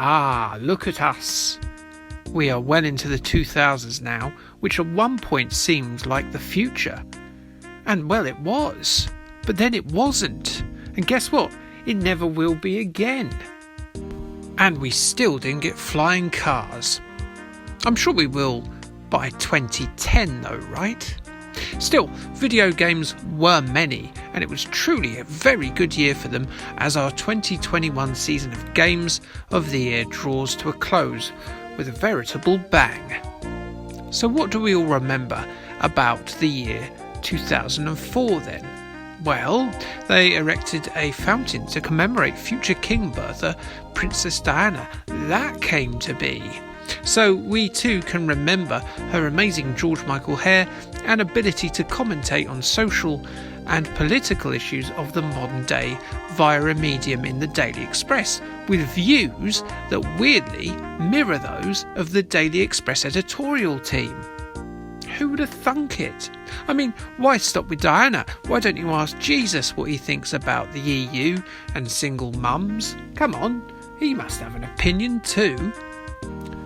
Ah, look at us. We are well into the 2000s now, which at one point seemed like the future. And well, it was. But then it wasn't. And guess what? It never will be again. And we still didn't get flying cars. I'm sure we will by 2010 though, right? Still, video games were many, and it was truly a very good year for them as our 2021 season of Games of the Year draws to a close with a veritable bang. So what do we all remember about the year 2004 then? Well, they erected a fountain to commemorate future King Bertha, Princess Diana. That came to be. So we too can remember her amazing George Michael hair and ability to commentate on social and political issues of the modern day via a medium in the Daily Express, with views that weirdly mirror those of the Daily Express editorial team. Who would have thunk it? I mean, why stop with Diana? Why don't you ask Jesus what he thinks about the EU and single mums? Come on, he must have an opinion too.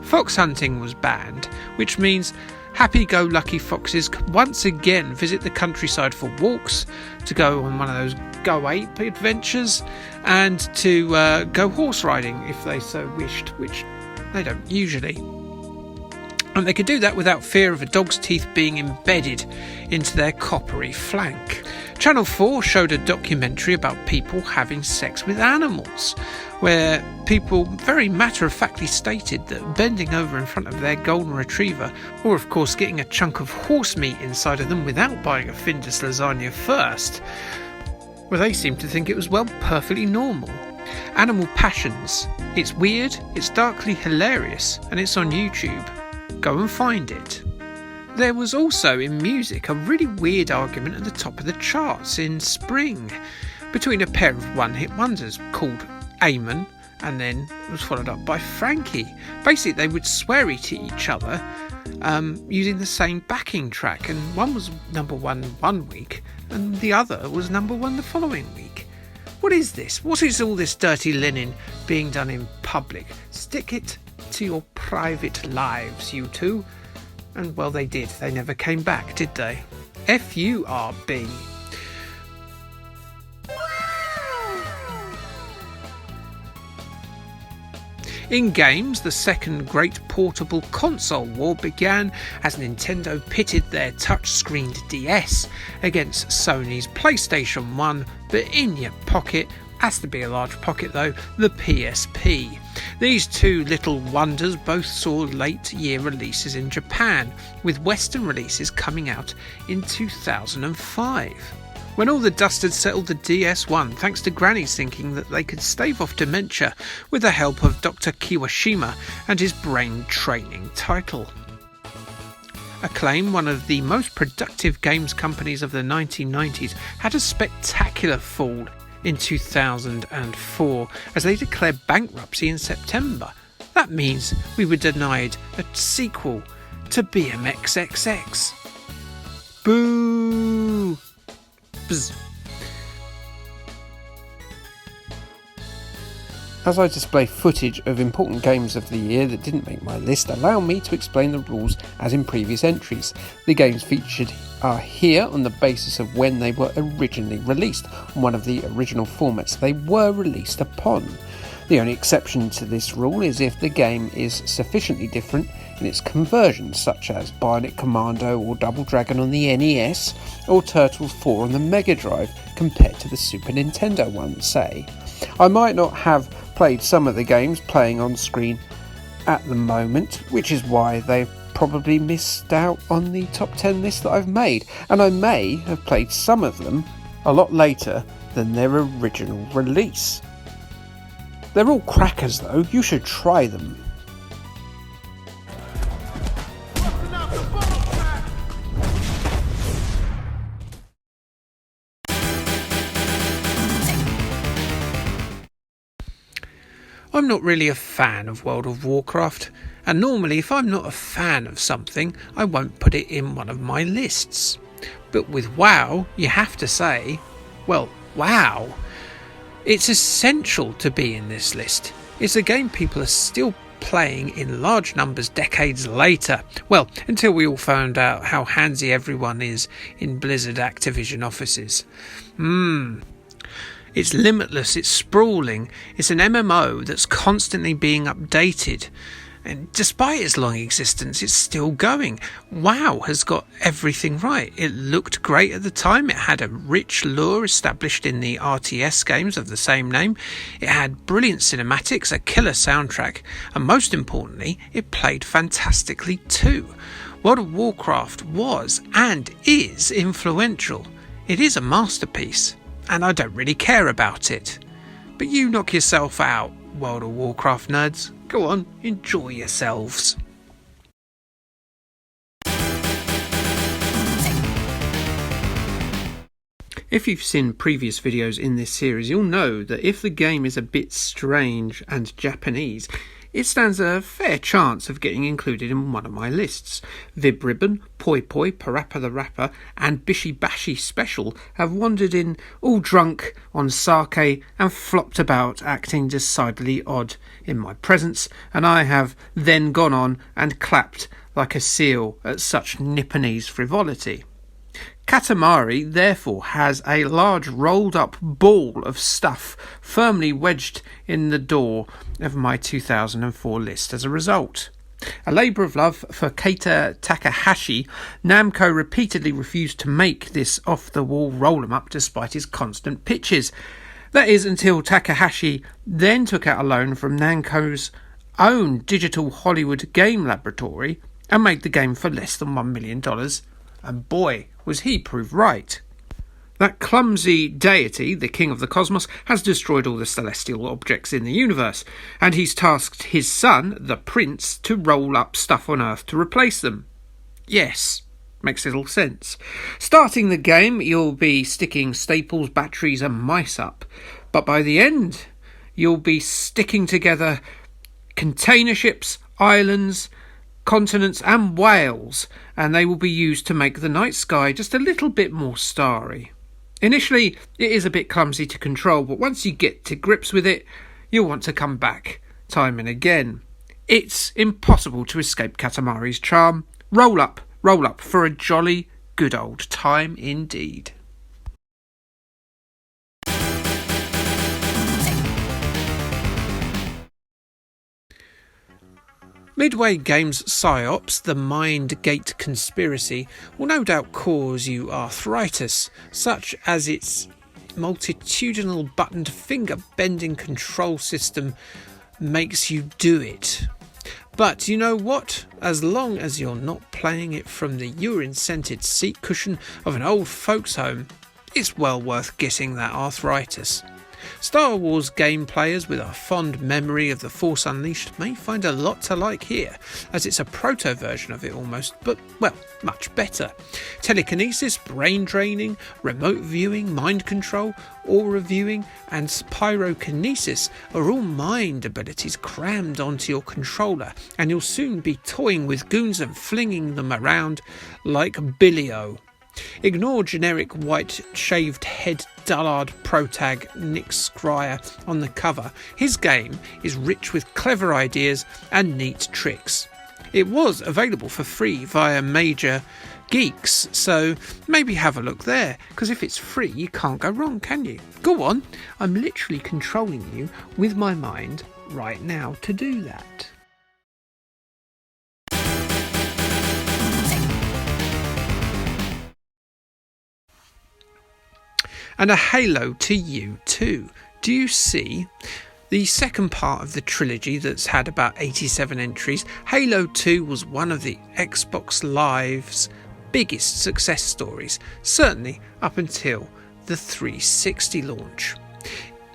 Fox hunting was banned, which means happy-go-lucky foxes could once again visit the countryside for walks, to go on one of those Go Ape adventures, and to go horse riding if they so wished, which they don't usually. And they could do that without fear of a dog's teeth being embedded into their coppery flank. Channel 4 showed a documentary about people having sex with animals, where people very matter-of-factly stated that bending over in front of their golden retriever, or of course getting a chunk of horse meat inside of them without buying a Findus lasagna first, well, they seemed to think it was, well, perfectly normal. Animal Passions. It's weird, it's darkly hilarious, and it's on YouTube. Go and find it. There was also in music a really weird argument at the top of the charts in spring between a pair of one-hit wonders called Eamon, and then it was followed up by Frankie. Basically, they would swear at each other using the same backing track, and one was number one week and the other was number one the following week. What is this? What is all this dirty linen being done in public? Stick it to your private lives, you two. And well, they did. They never came back, did they? FURB. In games, the second great portable console war began as Nintendo pitted their touch-screened DS against Sony's PlayStation 1, but in your pocket, has to be a large pocket though, the PSP. These two little wonders both saw late year releases in Japan, with Western releases coming out in 2005. When all the dust had settled, the DS won, thanks to grannies thinking that they could stave off dementia with the help of Dr. Kiwashima and his brain training title. Acclaim, one of the most productive games companies of the 1990s, had a spectacular fall in 2004 as they declared bankruptcy in September. That means we were denied a sequel to BMXXX. Boo! Bzz. As I display footage of important games of the year that didn't make my list, allow me to explain the rules as in previous entries. The games featured are here on the basis of when they were originally released, on one of the original formats they were released upon. The only exception to this rule is if the game is sufficiently different in its conversions, such as Bionic Commando or Double Dragon on the NES, or Turtles 4 on the Mega Drive compared to the Super Nintendo one, say. I might not have played some of the games playing on screen at the moment, which is why they've probably missed out on the top 10 list that I've made, and I may have played some of them a lot later than their original release. They're all crackers though, you should try them. I'm not really a fan of World of Warcraft, and normally if I'm not a fan of something, I won't put it in one of my lists. But with WoW, you have to say, well, wow! It's essential to be in this list. It's a game people are still playing in large numbers decades later. Well, until we all found out how handsy everyone is in Blizzard Activision offices. It's limitless, it's sprawling, it's an MMO that's constantly being updated. And despite its long existence, it's still going. WoW has got everything right. It looked great at the time. It had a rich lore established in the RTS games of the same name. It had brilliant cinematics, a killer soundtrack, and most importantly, it played fantastically too. World of Warcraft was and is influential. It is a masterpiece, and I don't really care about it. But you knock yourself out, World of Warcraft nerds. Go on, enjoy yourselves. If you've seen previous videos in this series, you'll know that if the game is a bit strange and Japanese, it stands a fair chance of getting included in one of my lists. Vib Ribbon, Poi Poi, Parappa the Rapper and Bishi Bashi Special have wandered in all drunk on sake and flopped about acting decidedly odd in my presence, and I have then gone on and clapped like a seal at such Nipponese frivolity. Katamari therefore has a large rolled up ball of stuff firmly wedged in the door of my 2004 list as a result. A labour of love for Keita Takahashi, Namco repeatedly refused to make this off-the-wall roll-em-up despite his constant pitches. That is until Takahashi then took out a loan from Namco's own digital Hollywood game laboratory and made the game for less than $1 million. And boy, was he proved right. That clumsy deity, the king of the cosmos, has destroyed all the celestial objects in the universe, and he's tasked his son, the prince, to roll up stuff on Earth to replace them. Yes, makes little sense. Starting the game, you'll be sticking staples, batteries and mice up, but by the end, you'll be sticking together container ships, islands, continents and whales, and they will be used to make the night sky just a little bit more starry. Initially, it is a bit clumsy to control, but once you get to grips with it, you'll want to come back time and again. It's impossible to escape Katamari's charm. Roll up for a jolly good old time indeed. Midway Games' PSYOPs, the Mind Gate Conspiracy, will no doubt cause you arthritis, such as its multitudinal buttoned finger-bending control system makes you do it. But you know what? As long as you're not playing it from the urine-scented seat cushion of an old folks' home, it's well worth getting that arthritis. Star Wars game players with a fond memory of The Force Unleashed may find a lot to like here, as it's a proto-version of it almost, but, well, much better. Telekinesis, brain draining, remote viewing, mind control, aura viewing, and pyrokinesis are all mind abilities crammed onto your controller, and you'll soon be toying with goons and flinging them around like Billy-O. Ignore generic white shaved head dullard protag Nick Scryer on the cover. His game is rich with clever ideas and neat tricks. It was available for free via Major Geeks, so maybe have a look there, because if it's free you can't go wrong, can you? Go on, I'm literally controlling you with my mind right now to do that. And a halo to you too. Do you see? The second part of the trilogy that's had about 87 entries, Halo 2 was one of the Xbox Live's biggest success stories, certainly up until the 360 launch.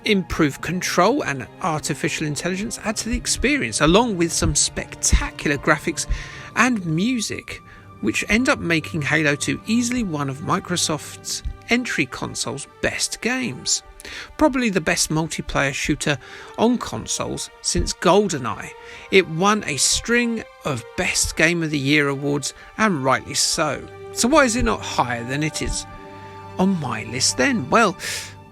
Improved control and artificial intelligence add to the experience, along with some spectacular graphics and music, which end up making Halo 2 easily one of Microsoft's entry console's best games. Probably the best multiplayer shooter on consoles since GoldenEye. It won a string of Best Game of the Year awards, and rightly so. So why is it not higher than it is on my list then? Well,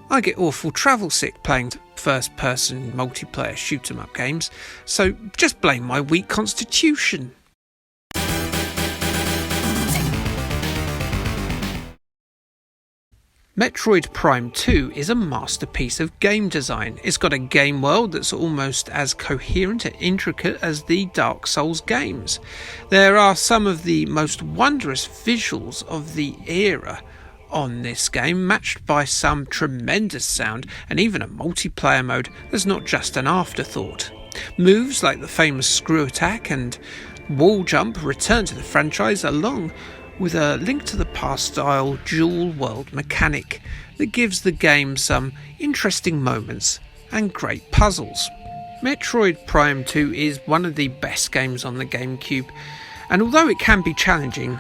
I get awful travel sick playing first-person multiplayer shoot-'em-up games, so just blame my weak constitution. Metroid Prime 2 is a masterpiece of game design. It's got a game world that's almost as coherent and intricate as the Dark Souls games. There are some of the most wondrous visuals of the era on this game, matched by some tremendous sound and even a multiplayer mode that's not just an afterthought. Moves like the famous screw attack and wall jump return to the franchise, along with a Link to the Past style dual world mechanic that gives the game some interesting moments and great puzzles. Metroid Prime 2 is one of the best games on the GameCube, and although it can be challenging,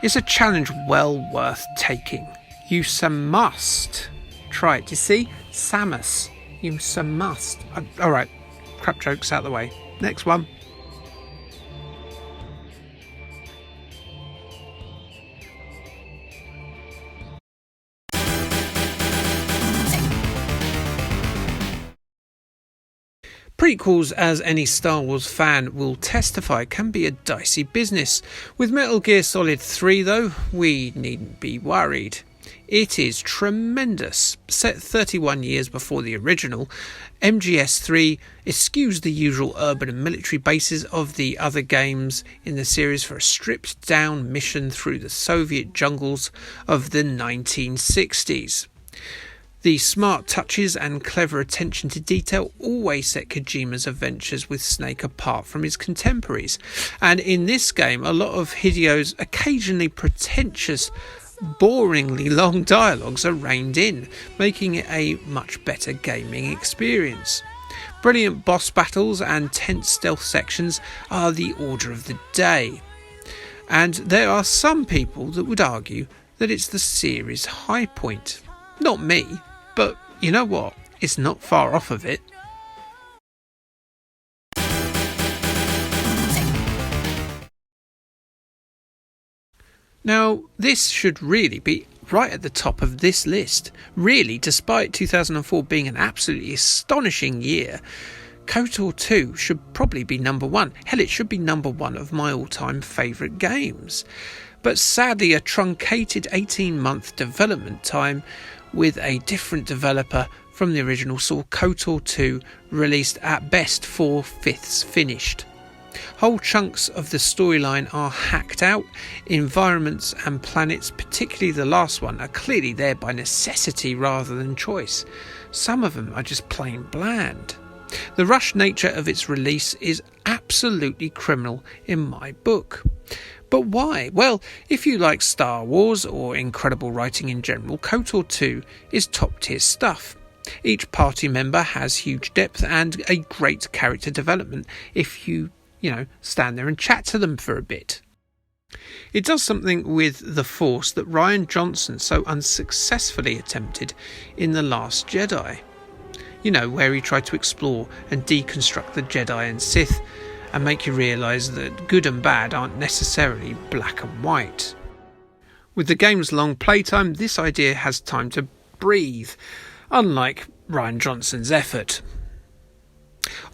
it's a challenge well worth taking. You must try it. You see? Samus. You must. Alright, crap jokes out the way. Next one. Prequels, as any Star Wars fan will testify, can be a dicey business. With Metal Gear Solid 3 though, we needn't be worried. It is tremendous. Set 31 years before the original, MGS3 eschews the usual urban and military bases of the other games in the series for a stripped down mission through the Soviet jungles of the 1960s. The smart touches and clever attention to detail always set Kojima's adventures with Snake apart from his contemporaries, and in this game a lot of Hideo's occasionally pretentious, boringly long dialogues are reined in, making it a much better gaming experience. Brilliant boss battles and tense stealth sections are the order of the day, and there are some people that would argue that it's the series' high point. Not me. But you know what? It's not far off of it. Now, this should really be right at the top of this list. Really, despite 2004 being an absolutely astonishing year, KOTOR 2 should probably be number one. Hell, it should be number one of my all-time favourite games. But sadly, a truncated 18-month development time with a different developer from the original saw KOTOR 2 released at best 4/5 finished. Whole chunks of the storyline are hacked out. Environments and planets, particularly the last one, are clearly there by necessity rather than choice. Some of them are just plain bland. The rushed nature of its release is absolutely criminal in my book. But why? Well, if you like Star Wars or incredible writing in general, KOTOR 2 is top tier stuff. Each party member has huge depth and a great character development if you stand there and chat to them for a bit. It does something with the Force that Rian Johnson so unsuccessfully attempted in The Last Jedi. Where he tried to explore and deconstruct the Jedi and Sith and make you realise that good and bad aren't necessarily black and white. With the game's long playtime, this idea has time to breathe, unlike Rian Johnson's effort.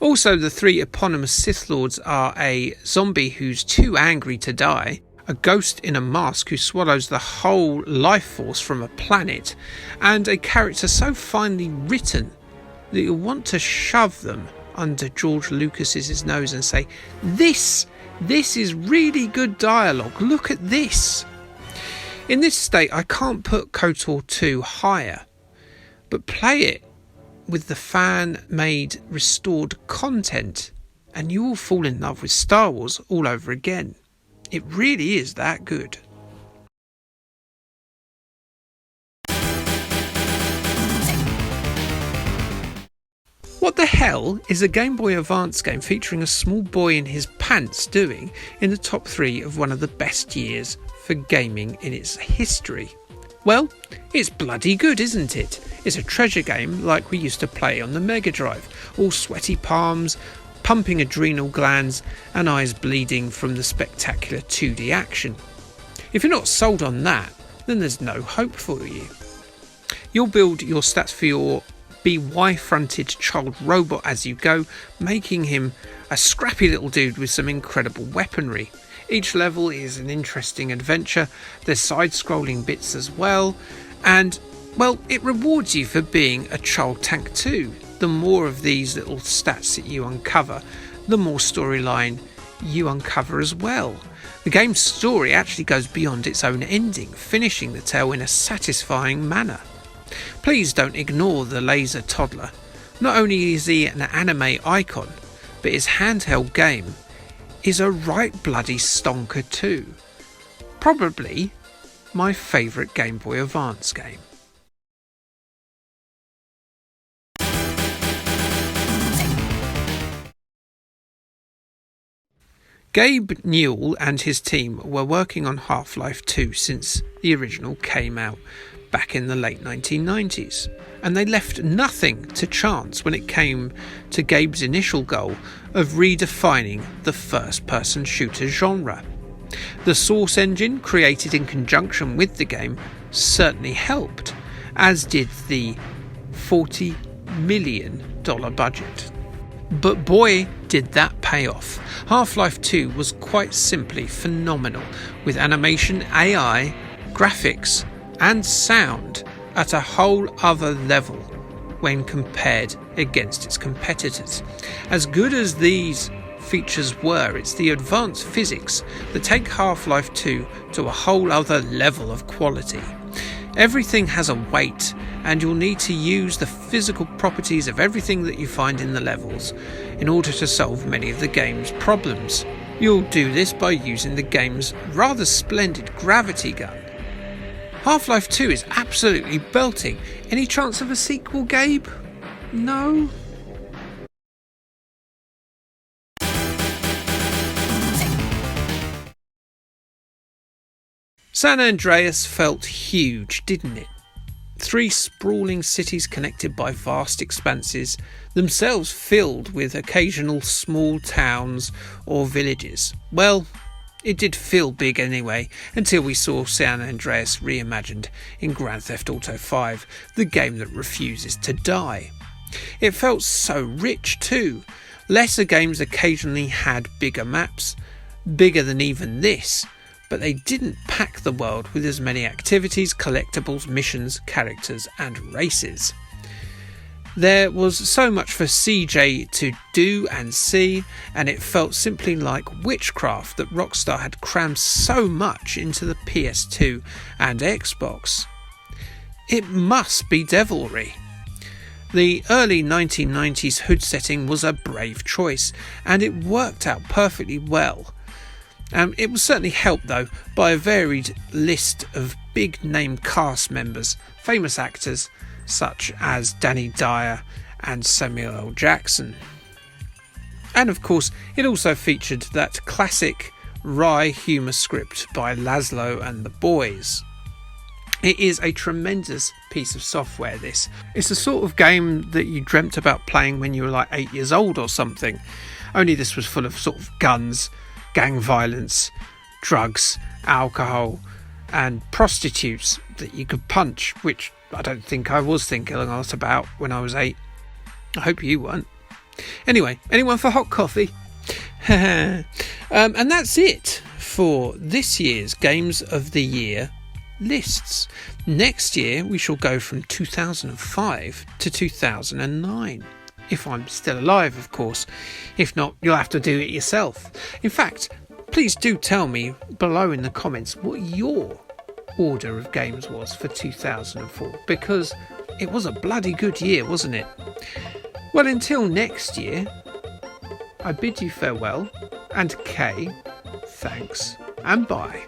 Also, the three eponymous Sith Lords are a zombie who's too angry to die, a ghost in a mask who swallows the whole life force from a planet, and a character so finely written that you'll want to shove them under George Lucas's nose and say, This is really good dialogue, look at this. In this state, I can't put KOTOR 2 higher, but play it with the fan-made restored content and you will fall in love with Star Wars all over again. It really is that good. What the hell is a Game Boy Advance game featuring a small boy in his pants doing in the top 3 of one of the best years for gaming in its history? Well, it's bloody good, isn't it? It's a treasure game like we used to play on the Mega Drive, all sweaty palms, pumping adrenal glands and eyes bleeding from the spectacular 2D action. If you're not sold on that, then there's no hope for you. You'll build your stats for your be Y-fronted child robot as you go, making him a scrappy little dude with some incredible weaponry. Each level is an interesting adventure. There's side-scrolling bits as well, and well, it rewards you for being a child tank too. The more of these little stats that you uncover, the more storyline you uncover as well. The game's story actually goes beyond its own ending, finishing the tale in a satisfying manner. Please don't ignore the laser toddler. Not only is he an anime icon, but his handheld game is a right bloody stonker too. Probably my favourite Game Boy Advance game. Gabe Newell and his team were working on Half-Life 2 since the original came out back in the late 1990s, and they left nothing to chance when it came to Gabe's initial goal of redefining the first-person shooter genre. The Source engine, created in conjunction with the game, certainly helped, as did the $40 million budget. But boy, did that pay off. Half-Life 2 was quite simply phenomenal, with animation, AI, graphics and sound at a whole other level when compared against its competitors. As good as these features were, it's the advanced physics that take Half-Life 2 to a whole other level of quality. Everything has a weight, and you'll need to use the physical properties of everything that you find in the levels in order to solve many of the game's problems. You'll do this by using the game's rather splendid gravity gun. Half-Life 2 is absolutely belting. Any chance of a sequel, Gabe? No? San Andreas felt huge, didn't it? 3 sprawling cities connected by vast expanses, themselves filled with occasional small towns or villages. Well, it did feel big anyway, until we saw San Andreas reimagined in Grand Theft Auto 5, the game that refuses to die. It felt so rich too. Lesser games occasionally had bigger maps, bigger than even this, but they didn't pack the world with as many activities, collectibles, missions, characters and races. There was so much for CJ to do and see, and it felt simply like witchcraft that Rockstar had crammed so much into the PS2 and Xbox. It must be devilry. The early 1990s hood setting was a brave choice, and it worked out perfectly well. It was certainly helped, though, by a varied list of big-name cast members, famous actors such as Danny Dyer and Samuel L. Jackson. And of course, it also featured that classic wry humour script by Laszlo and the Boys. It is a tremendous piece of software, this. It's the sort of game that you dreamt about playing when you were like 8 years old or something. Only this was full of sort of guns, gang violence, drugs, alcohol and prostitutes that you could punch, which I don't think I was thinking a lot about when I was 8. I hope you weren't. Anyway, anyone for hot coffee? And that's it for this year's Games of the Year lists. Next year we shall go from 2005 to 2009. If I'm still alive, of course. If not, you'll have to do it yourself. In fact, please do tell me below in the comments what your order of games was for 2004, because it was a bloody good year, wasn't it? Well, until next year, I bid you farewell, and Kay, thanks, and bye.